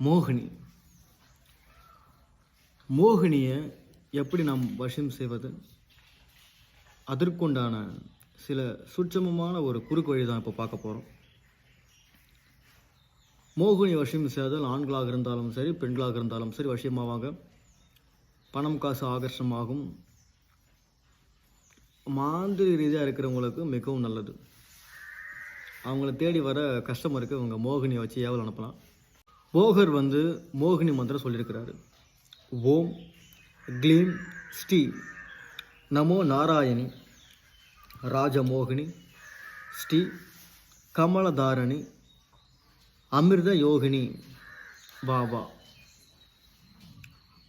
மோகினி. மோகினியை எப்படி நாம் வசியம் செய்வது? அதற்குண்டான சில சூட்சமமான ஒரு குறுக்கு வழி தான் இப்போ பார்க்க போகிறோம். மோகினி வசியம் செய்தால் ஆண்களாக இருந்தாலும் சரி, பெண்களாக இருந்தாலும் சரி வசியமாவாங்க. பணம் காசு ஆகர்ஷமாகும். மாந்திரி ரீதியாக இருக்கிறவங்களுக்கு மிகவும் நல்லது. அவங்கள தேடி வர கஸ்டமருக்கு இவங்க மோகினியை வச்சு ஏவல் அனுப்பலாம். போகர் மோகினி மந்திரம் சொல்லியிருக்கிறாரு. ஓம் க்ளீம் ஸ்ரீ நமோ நாராயணி ராஜமோகினி ஸ்ரீ கமலதாரணி அமிர்த யோகினி வா வா.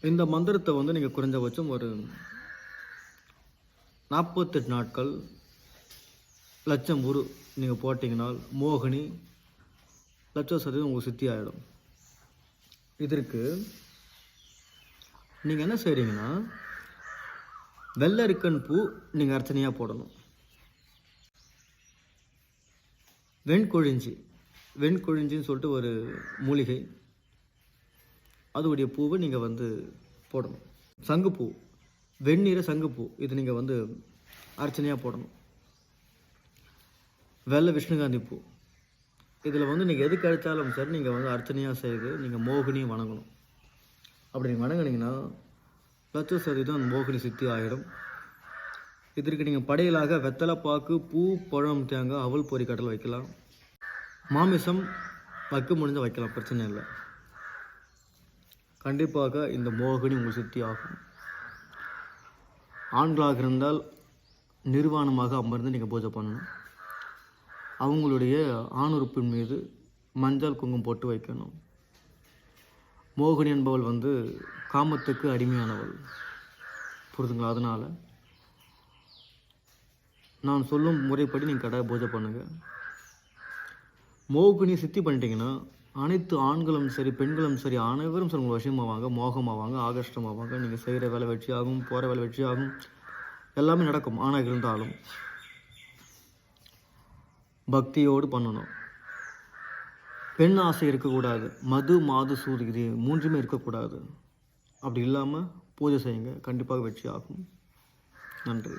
இந்த மந்திரத்தை நீங்கள் குறைஞ்சபட்சம் ஒரு 48 நாட்கள் லட்சம் உரு நீங்கள் போட்டிங்கனால் மோகினி லட்சம் உங்களுக்கு சித்தி ஆகிடும். இதற்கு நீங்கள் என்ன செய்கிறீங்கன்னா, வெள்ளரிக்கன் பூ நீங்கள் அர்ச்சனையாக போடணும். வெண்கொழிஞ்சின்னு சொல்லிட்டு ஒரு மூலிகை, அதோடைய பூவை நீங்கள் போடணும். சங்குப்பூ, வெந்நீர சங்குப்பூ, இது நீங்கள் அர்ச்சனையாக போடணும். வெள்ளை விஷ்ணுகாந்தி பூ, இதில் நீங்கள் எது கிடைச்சாலும் சரி நீங்கள் அர்ச்சனையாக செய்து நீங்கள் மோகினியை வணங்கணும். அப்படி நீங்கள் வணங்கினீங்கன்னா லட்சம் அந்த மோகினி சித்தி ஆகிடும். இதற்கு நீங்கள் படையலாக வெத்தலை பாக்கு, பூ, பழம், தேங்காய், அவல் பொறி கடல் வைக்கலாம். மாமிசம் வைக்க முடிஞ்சால் வைக்கலாம், பிரச்சனை இல்லை. கண்டிப்பாக இந்த மோகினி உங்களுக்கு சித்தி ஆகும். ஆண்களாக இருந்தால் நிர்வாணமாக அமர்ந்து நீங்கள் பூஜை பண்ணணும். அவங்களுடைய ஆணுறுப்பின் மீது மஞ்சள் குங்குமம் போட்டு வைக்கணும். மோகினி என்பவள் காமத்துக்கு அடிமையானவள், புரிதுங்களா? அதனால் நான் சொல்லும் முறைப்படி நீங்கள் கடை பூஜை பண்ணுங்கள். மோகினி சித்தி பண்ணிட்டீங்கன்னா அனைத்து ஆண்களும் சரி, பெண்களும் சரி, அனைவரும் சரி உங்கள் வசியமாவாங்க, மோகமாவாங்க, ஆகர்ஷமாவாங்க. நீங்கள் செய்கிற வேலை வெற்றி ஆகும், போகிற வேலை வெற்றி ஆகும், எல்லாமே நடக்கும். ஆனால் இருந்தாலும் பக்தியோடு பண்ணணும். பெண் ஆசை இருக்கக்கூடாது. மது, மாது, சூது இது மூன்றுமே இருக்கக்கூடாது. அப்படி இல்லாமல் பூஜை செய்யுங்க, கண்டிப்பாக வெற்றி ஆகும். நன்றி.